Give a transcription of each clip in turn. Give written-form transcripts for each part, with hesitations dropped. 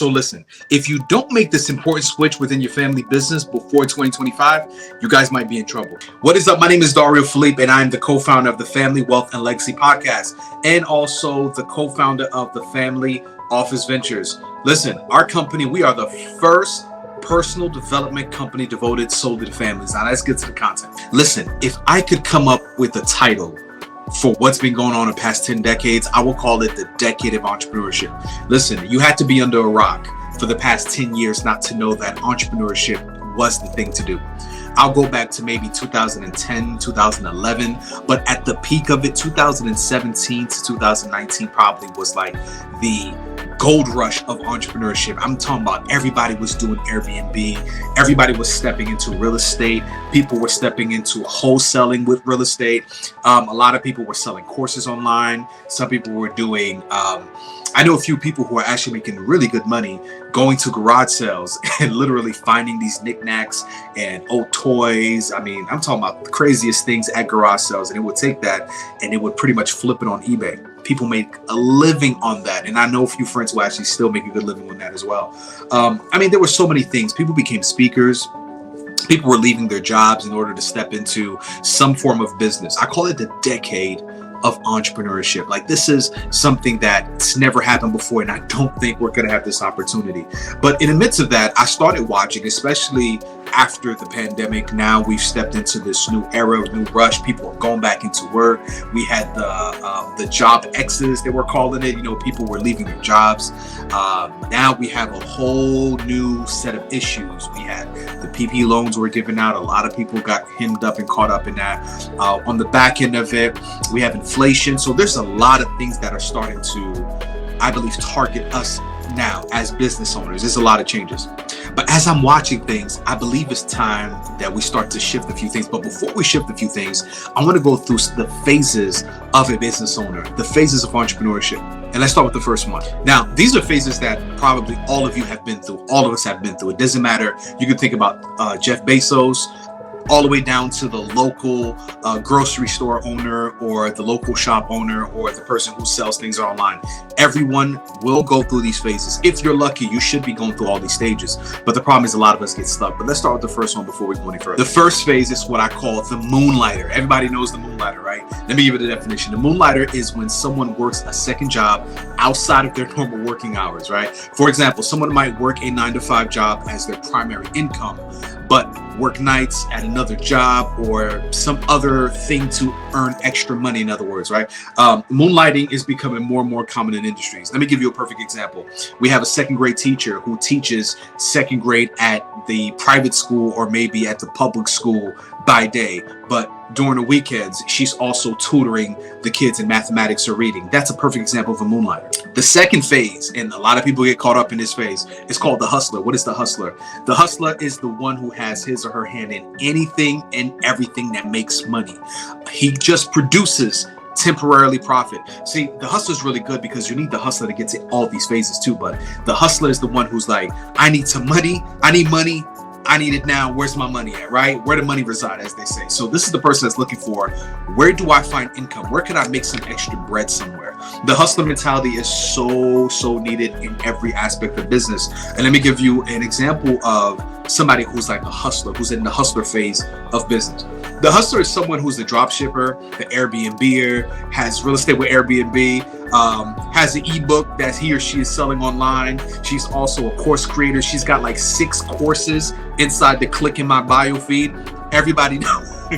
So listen, if you don't make this important switch within your family business before 2025, you guys might be in trouble. What is up? My name is Philippe, and I'm the co-founder of the Family Wealth and Legacy Podcast, and also the co-founder of the Family Office Ventures. Listen, our company, we are the first personal development company devoted solely to families. Now let's get to the content. Listen, if I could come up with a title for what's been going on in the past 10 decades, I will call it the decade of entrepreneurship. Listen, you had to be under a rock for the past 10 years not to know that entrepreneurship was the thing to do. I'll go back to maybe 2010, 2011, but at the peak of it, 2017 to 2019 probably was like the gold rush of entrepreneurship. I'm talking about everybody was doing Airbnb. Everybody was stepping into real estate. People were stepping into wholesaling with real estate. A lot of people were selling courses online. Some people were doing, I know a few people who are actually making really good money going to garage sales and literally finding these knickknacks and old toys. I mean, I'm talking about the craziest things at garage sales, and it would take that and it would pretty much flip it on eBay. People make a living on that. And I know a few friends who actually still make a good living on that as well. I mean, there were so many things. People became speakers. People were leaving their jobs in order to step into some form of business. I call it the decade of entrepreneurship. Like, this is something that's never happened before, and I don't think we're going to have this opportunity. But in the midst of that, I started watching, especially after the pandemic. Now we've stepped into this new era, new rush. People are going back into work. We had the job exodus, they were calling it. You know, people were leaving their jobs. Now we have a whole new set of issues. We had the PP loans were given out. A lot of people got hemmed up and caught up in that. On the back end of it, we have inflation. So there's a lot of things that are starting to, I believe, target us now as business owners. There's a lot of changes. But as I'm watching things, I believe it's time that we start to shift a few things. But before we shift a few things, I want to go through the phases of a business owner, the phases of entrepreneurship. And let's start with the first one. Now, these are phases that probably all of you have been through. All of us have been through. It doesn't matter. You can think about Jeff Bezos, all the way down to the local grocery store owner or the local shop owner or the person who sells things online. Everyone will go through these phases. If you're lucky, you should be going through all these stages. But the problem is a lot of us get stuck. But let's start with the first one before we go any further. The first phase is what I call the moonlighter. Everybody knows the moonlighter, right? Let me give it a definition. The moonlighter is when someone works a second job outside of their normal working hours, right? For example, someone might work a 9-to-5 job as their primary income, but work nights at another job or some other thing to earn extra money, in other words, right? Moonlighting is becoming more and more common in industries. Let me give you a perfect example. We have a second grade teacher who teaches second grade at the private school or maybe at the public school by day, but during the weekends, she's also tutoring the kids in mathematics or reading. That's a perfect example of a moonlighter. The second phase, and a lot of people get caught up in this phase, is called the hustler. What is the hustler? The hustler is the one who has his or her hand in anything and everything that makes money. He just produces temporarily profit. See, the hustler is really good because you need the hustler to get to all these phases too, but the hustler is the one who's like, I need some money, I need money, I need it now. Where's my money at, right? Where the money reside, as they say. So this is the person that's looking for, where do I find income? Where can I make some extra bread somewhere? The hustler mentality is so needed in every aspect of business. And let me give you an example of somebody who's like a hustler, who's in the hustler phase of business. The hustler is someone who's the drop shipper, the Airbnb-er, has real estate with Airbnb, has an ebook that he or she is selling online. She's also a course creator. She's got like 6 courses inside the Click in My Bio feed. Everybody knows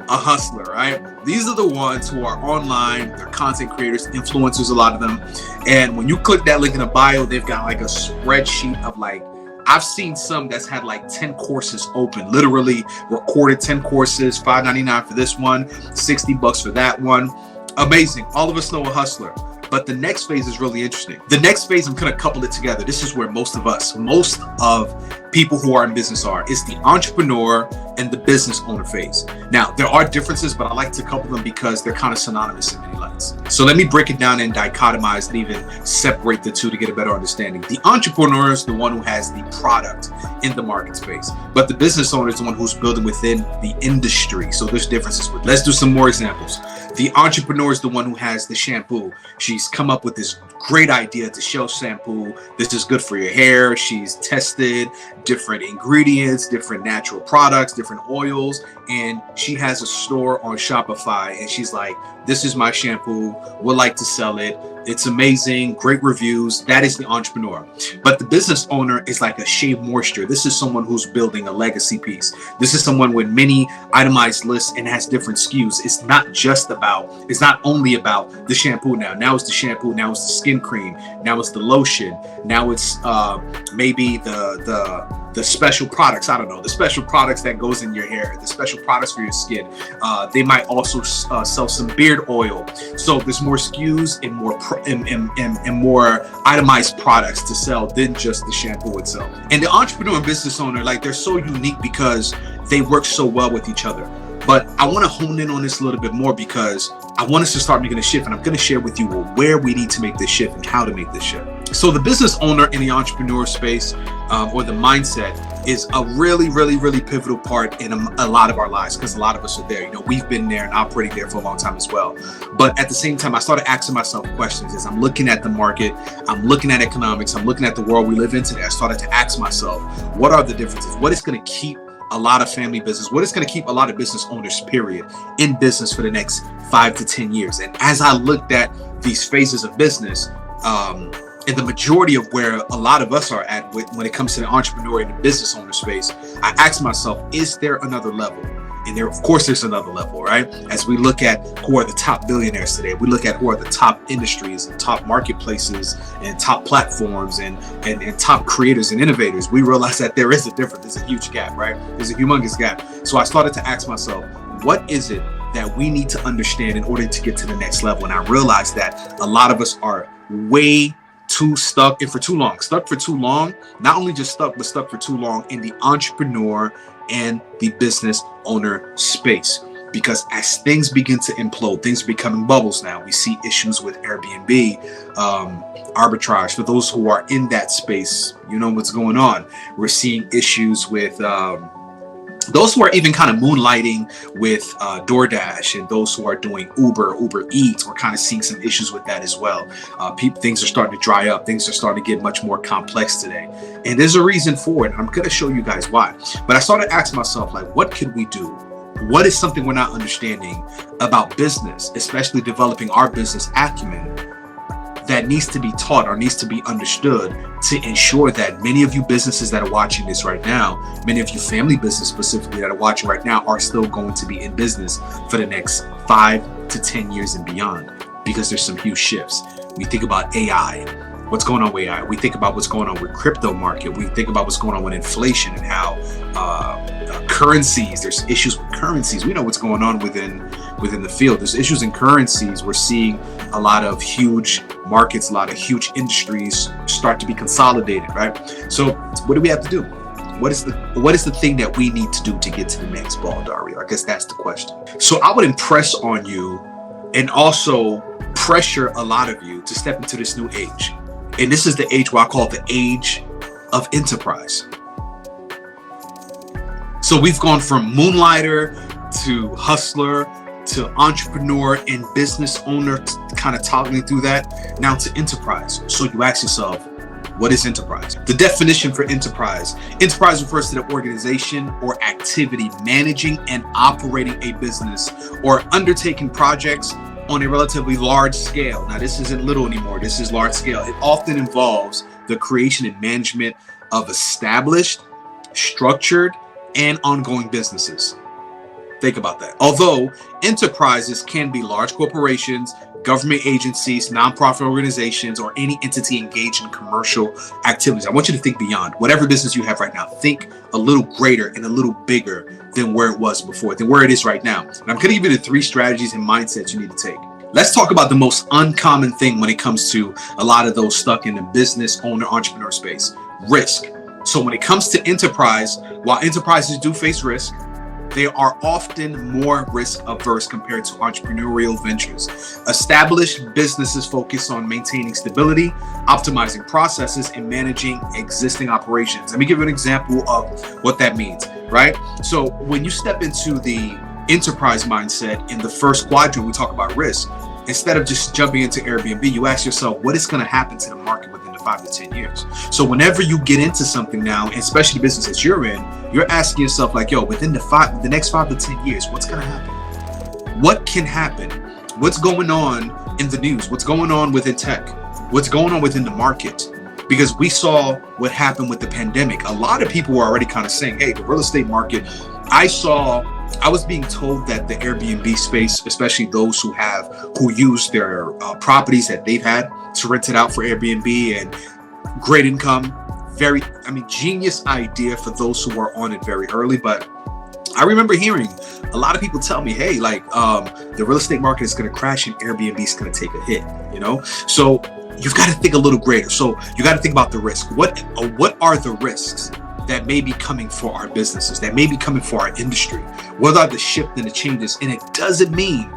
a hustler, right? These are the ones who are online. They're content creators, influencers, a lot of them. And when you click that link in the bio, they've got like a spreadsheet of like, I've seen some that's had like 10 courses open, literally recorded 10 courses, $5.99 for this one, $60 for that one. Amazing. All of us know a hustler. But the next phase is really interesting. The next phase, I'm going to couple it together. This is where most of people who are in business are. It's the entrepreneur and the business owner phase. Now, there are differences, but I like to couple them because they're kind of synonymous in many lights. So let me break it down and dichotomize and even separate the two to get a better understanding. The entrepreneur is the one who has the product in the market space, but the business owner is the one who's building within the industry. So there's differences with. Let's do some more examples. The entrepreneur is the one who has the shampoo. She's come up with this great idea to sell shampoo. This is good for your hair. She's tested different ingredients, different natural products, different oils, and she has a store on Shopify, and she's like, this is my shampoo, would like to sell it. It's amazing, great reviews. That is the entrepreneur. But the business owner is like a Shea Moisture. This is someone who's building a legacy piece. This is someone with many itemized lists and has different SKUs. It's not only about the shampoo now. Now it's the shampoo, now it's the skin cream, now it's the lotion, now it's maybe the special products. I don't know, the special products that goes in your hair, the special products for your skin. They might also sell some beard oil. So there's more SKUs and more itemized products to sell than just the shampoo itself. And the entrepreneur and business owner, like, they're so unique because they work so well with each other. But I want to hone in on this a little bit more because I want us to start making a shift, and I'm going to share with you where we need to make this shift and how to make this shift. So the business owner in the entrepreneur space, or the mindset, is a really, really, really pivotal part in a lot of our lives, because a lot of us are there. You know, we've been there and operating there for a long time as well. But at the same time, I started asking myself questions as I'm looking at the market, I'm looking at economics, I'm looking at the world we live in today. I started to ask myself, what are the differences? What is going to keep a lot of family business, what is going to keep a lot of business owners, period, in business for the next 5 to 10 years? And as I looked at these phases of business, and the majority of where a lot of us are at when it comes to the entrepreneur and the business owner space, I asked myself, is there another level? And there, of course, there's another level, right? As we look at who are the top billionaires today, we look at who are the top industries and top marketplaces and top platforms and top creators and innovators, we realize that there is a difference. There's a huge gap, right? There's a humongous gap. So I started to ask myself, what is it that we need to understand in order to get to the next level? And I realized that a lot of us are way too stuck and for too long. Stuck for too long, not only just stuck, but stuck for too long in the entrepreneur and the business owner space. Because as things begin to implode, things are becoming bubbles now. We see issues with Airbnb, arbitrage. For those who are in that space, you know what's going on. We're seeing issues with those who are even kind of moonlighting with DoorDash, and those who are doing Uber Eats. We're kind of seeing some issues with that as well. Things are starting to dry up. Things are starting to get much more complex today. And there's a reason for it. I'm going to show you guys why. But I started asking myself, like, what could we do? What is something we're not understanding about business, especially developing our business acumen, that needs to be taught or needs to be understood to ensure that many of you businesses that are watching this right now, many of you family business specifically that are watching right now, are still going to be in business for the next 5 to 10 years and beyond, because there's some huge shifts. We think about AI, what's going on with AI. We think about what's going on with crypto market. We think about what's going on with inflation and how currencies, there's issues with currencies. We know what's going on within the field. There's issues in currencies. We're seeing a lot of huge markets, a lot of huge industries start to be consolidated, right? So what do we have to do? What is the thing that we need to do to get to the next ball, Dario? I guess that's the question. So I would impress on you and also pressure a lot of you to step into this new age. And this is the age where I call it the age of enterprise. So we've gone from moonlighter to hustler to entrepreneur and business owner, kind of toggling through that, now to enterprise. So you ask yourself, what is enterprise? The definition for enterprise refers to the organization or activity managing and operating a business or undertaking projects on a relatively large scale. Now, this isn't little anymore. This is large scale. It often involves the creation and management of established, structured, and ongoing businesses. Think about that. Although enterprises can be large corporations, government agencies, nonprofit organizations, or any entity engaged in commercial activities. I want you to think beyond whatever business you have right now. Think a little greater and a little bigger than where it was before, than where it is right now. And I'm going to give you the 3 strategies and mindsets you need to take. Let's talk about the most uncommon thing when it comes to a lot of those stuck in the business owner entrepreneur space: risk. So when it comes to enterprise, while enterprises do face risk, they are often more risk averse compared to entrepreneurial ventures. Established businesses focus on maintaining stability, optimizing processes, and managing existing operations. Let me give you an example of what that means, right? So when you step into the enterprise mindset in the first quadrant, we talk about risk. Instead of just jumping into Airbnb, you ask yourself, what is going to happen to the market within the 5 to 10 years? So whenever you get into something now, and especially the business that you're in, you're asking yourself like, yo, within the next 5 to 10 years, what's going to happen? What can happen? What's going on in the news? What's going on within tech? What's going on within the market? Because we saw what happened with the pandemic. A lot of people were already kind of saying, hey, the real estate market, I was being told that the Airbnb space, especially those who use their properties that they've had to rent it out for Airbnb and great income, genius idea for those who are on it very early. But I remember hearing a lot of people tell me, hey, the real estate market is going to crash and Airbnb is going to take a hit, So you've got to think a little greater. So you got to think about the risk. What are the risks that may be coming for our businesses, that may be coming for our industry? What are the shift and the changes? And it doesn't mean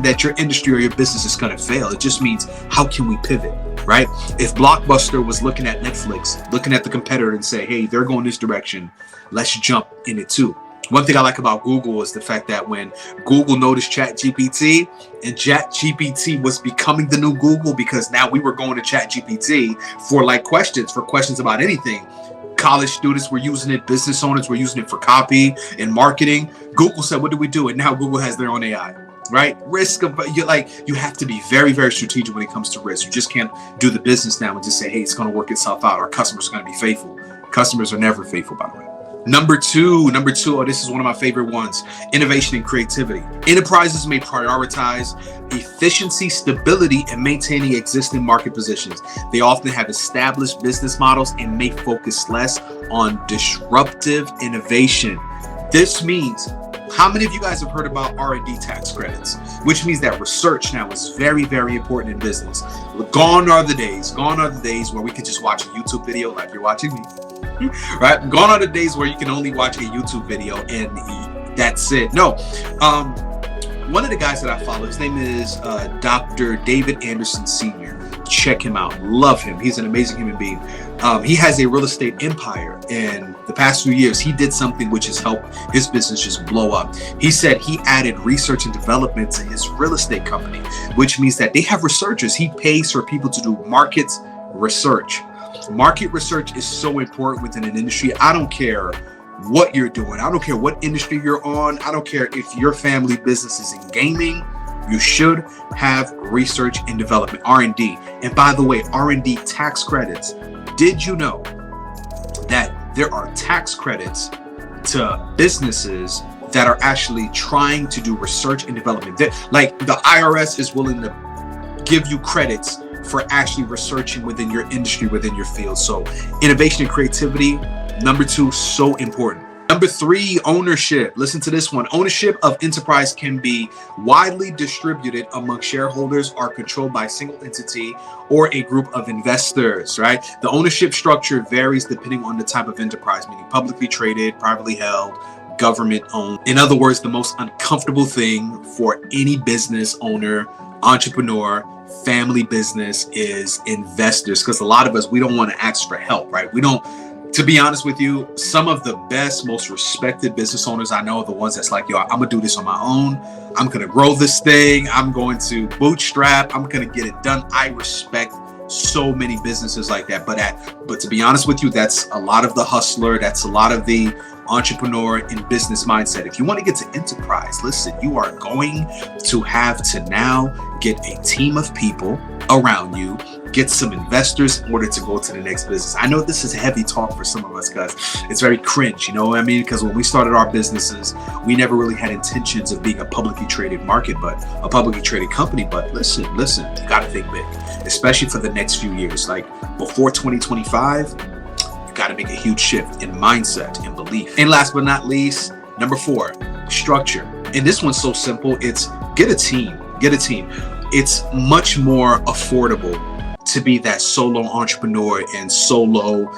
that your industry or your business is going to fail. It just means, how can we pivot, right? If Blockbuster was looking at Netflix, looking at the competitor and say, hey, they're going this direction, let's jump in it too. One thing I like about Google is the fact that when Google noticed ChatGPT, and ChatGPT was becoming the new Google, because now we were going to ChatGPT for questions about anything. College students were using it, business owners were using it for copy and marketing. Google said, what do we do? And now Google has their own AI, right? You have to be very, very strategic when it comes to risk. You just can't do the business now and just say, hey, it's going to work itself out. Our customers are going to be faithful. Customers are never faithful, by the way. Number two, this is one of my favorite ones, innovation and creativity. Enterprises may prioritize efficiency, stability, and maintaining existing market positions. They often have established business models and may focus less on disruptive innovation. This means, how many of you guys have heard about R&D tax credits? Which means that research now is very, very important in business. Gone are the days where we can just watch a YouTube video like you're watching me. Right? Gone are the days where you can only watch a YouTube video and that's it. No. One of the guys that I follow, his name is Dr. David Anderson Sr. Check him out. Love him. He's an amazing human being. He has a real estate empire. And the past few years, he did something which has helped his business just blow up. He said he added research and development to his real estate company, which means that they have researchers. He pays for people to do market research. Market research is so important within an industry. I don't care what you're doing. I don't care what industry you're on. I don't care if your family business is in gaming. You should have research and development, R&D. And by the way, R&D tax credits. Did you know that there are tax credits to businesses that are actually trying to do research and development? Like the IRS is willing to give you credits for actually researching within your industry, within your field. So innovation and creativity, number two, so important. Number three, ownership. Listen to this one. Ownership of enterprise can be widely distributed among shareholders or controlled by a single entity or a group of investors, right? The ownership structure varies depending on the type of enterprise, meaning publicly traded, privately held, government owned. In other words, the most uncomfortable thing for any business owner, entrepreneur, family business is investors, because a lot of us, we don't want to ask for help, right? To be honest with you, some of the best, most respected business owners I know are the ones that's like, yo, I'm gonna do this on my own. I'm gonna grow this thing. I'm going to bootstrap. I'm gonna get it done. I respect so many businesses like that. But to be honest with you, that's a lot of the hustler. That's a lot of the entrepreneur and business mindset. If you want to get to enterprise, listen, you are going to have to now get a team of people around you, get some investors in order to go to the next business. I know this is heavy talk for some of us because it's very cringe, you know what I mean? Because when we started our businesses, we never really had intentions of being a publicly traded market, but a publicly traded company. But listen, you got to think big, especially for the next few years. Like before 2025, got to make a huge shift in mindset and belief. And last but not least, number four, structure. And this one's so simple. It's get a team. It's much more affordable to be that solo entrepreneur and solo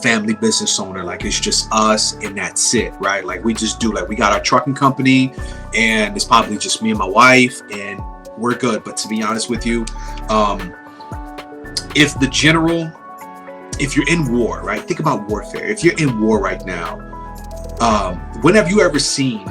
family business owner. Like it's just us and that's it, right? Like we just do, like we got our trucking company and it's probably just me and my wife and we're good. But to be honest with you, if you're in war, right? Think about warfare. If you're in war right now, when have you ever seen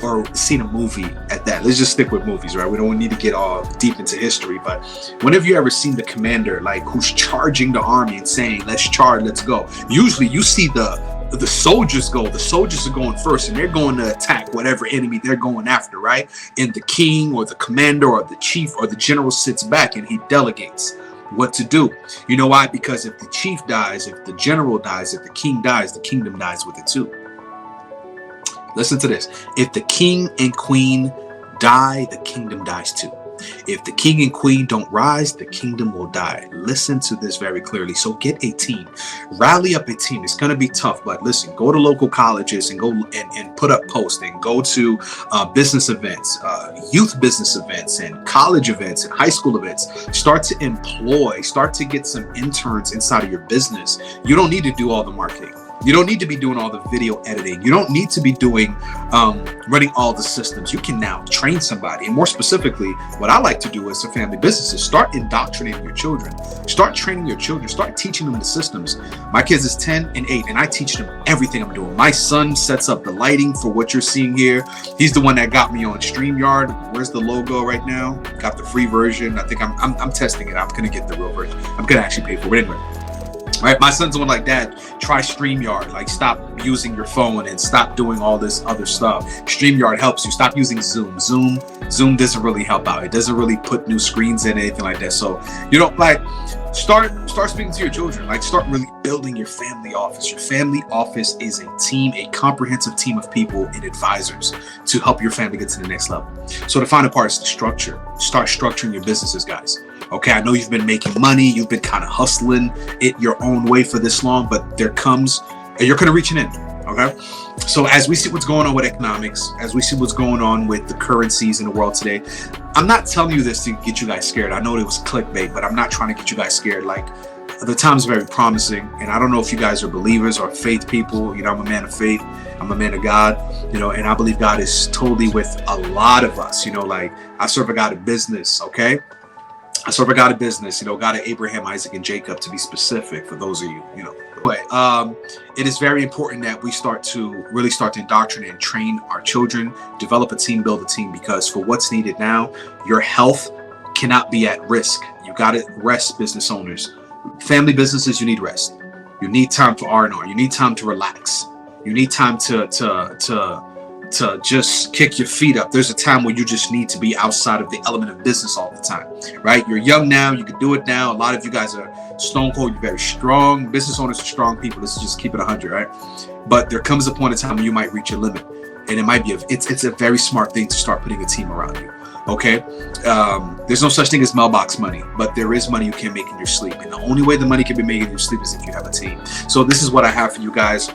or seen a movie at that. Let's just stick with movies, right? We don't need to get all deep into history, but whenever you ever seen the commander, like, who's charging the army and saying, let's charge, let's go. Usually you see the soldiers go. The soldiers are going first, and they're going to attack whatever enemy they're going after, right? And the king or the commander or the chief or the general sits back and he delegates what to do. You know why? Because if the chief dies, if the general dies, if the king dies, the kingdom dies with it too. Listen to this. If the king and queen die, the kingdom dies too. If the king and queen don't rise, the kingdom will die. Listen to this very clearly. So get a team. Rally up a team. It's going to be tough, but listen, go to local colleges and go and put up posts, and go to business events, youth business events, and college events, and high school events. Start to employ, start to get some interns inside of your business. You don't need to do all the marketing. You don't need to be doing all the video editing. You don't need to be doing running all the systems. You can now train somebody. And more specifically, what I like to do as a family business is start indoctrinating your children. Start training your children. Start teaching them the systems. My kids is 10 and 8, and I teach them everything I'm doing. My son sets up the lighting for what you're seeing here. He's the one that got me on StreamYard. Where's the logo right now? Got the free version. I think I'm testing it. I'm going to get the real version. I'm going to actually pay for it anyway. Right, my son's the one like, Dad, try StreamYard. Like, stop using your phone and stop doing all this other stuff. StreamYard helps you. Stop using Zoom. Zoom doesn't really help out. It doesn't really put new screens in, anything like that. So, you know, like, start speaking to your children. Like, start really building your family office. Your family office is a team, a comprehensive team of people and advisors to help your family get to the next level. So the final part is the structure. Start structuring your businesses, guys. Okay, I know you've been making money, you've been kind of hustling it your own way for this long, but there comes, you're going to reach an end. Okay, so as we see what's going on with economics, as we see what's going on with the currencies in the world today, I'm not telling you this to get you guys scared. I know it was clickbait, but I'm not trying to get you guys scared. Like, the time's very promising, and I don't know if you guys are believers or faith people. You know, I'm a man of faith. I'm a man of God, you know, and I believe God is totally with a lot of us. You know, like, I serve a God of business, okay? I serve a God of business, you know, God of Abraham, Isaac, and Jacob, to be specific for those of you, you know. But it is very important that we really start to indoctrinate and train our children, develop a team, build a team, because for what's needed now, your health cannot be at risk. You got to rest, business owners. Family businesses, you need rest. You need time for R&R. You need time to relax. You need time to just kick your feet up. There's a time where you just need to be outside of the element of business all the time, right? You're young now. You can do it now. A lot of you guys are stone cold. You're very strong. Business owners are strong people. Let's just keep it 100, right? But there comes a point in time when you might reach your limit, and it might be it's a very smart thing to start putting a team around you. Okay, there's no such thing as mailbox money, but there is money you can make in your sleep, and the only way the money can be made in your sleep is if you have a team. So this is what I have for you guys.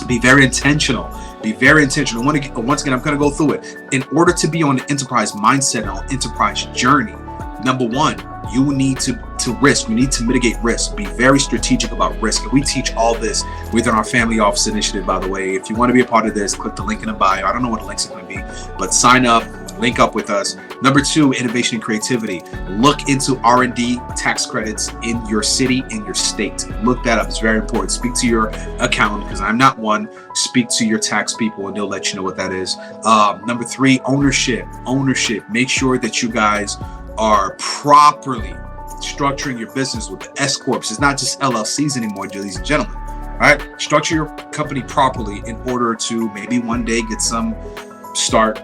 Be very intentional. Be very intentional. Once again, I'm going to go through it. In order to be on the enterprise mindset and on enterprise journey, number one, you need to risk. You need to mitigate risk. Be very strategic about risk. And we teach all this within our family office initiative, by the way. If you want to be a part of this, click the link in the bio. I don't know what the links are going to be, but sign up. Link up with us. Number two, innovation and creativity. Look into R&D tax credits in your city, in your state. Look that up. It's very important. Speak to your accountant, because I'm not one. Speak to your tax people and they'll let you know what that is. Number three, ownership. Make sure that you guys are properly structuring your business with the S Corps. It's not just LLCs anymore, ladies and gentlemen. All right? Structure your company properly in order to maybe one day get some start.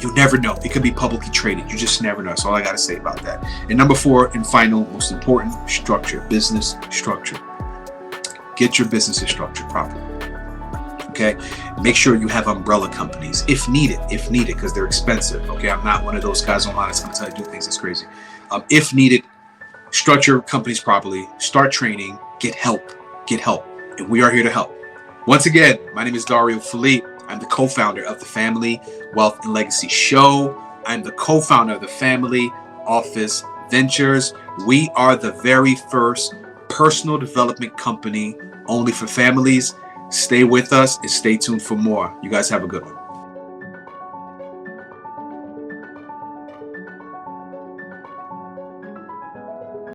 You never know. It could be publicly traded. You just never know. That's all I got to say about that. And number four, and final, most important, structure. Business structure. Get your businesses structured properly. Okay? Make sure you have umbrella companies if needed, because they're expensive. Okay? I'm not one of those guys online that's going to tell you to do things that's crazy. If needed, structure companies properly. Start training. Get help. And we are here to help. Once again, my name is Dario Philippe. I'm the co-founder of the Family Wealth and Legacy Show. I'm the co-founder of the Family Office Ventures. We are the very first personal development company only for families. Stay with us and stay tuned for more. You guys have a good one.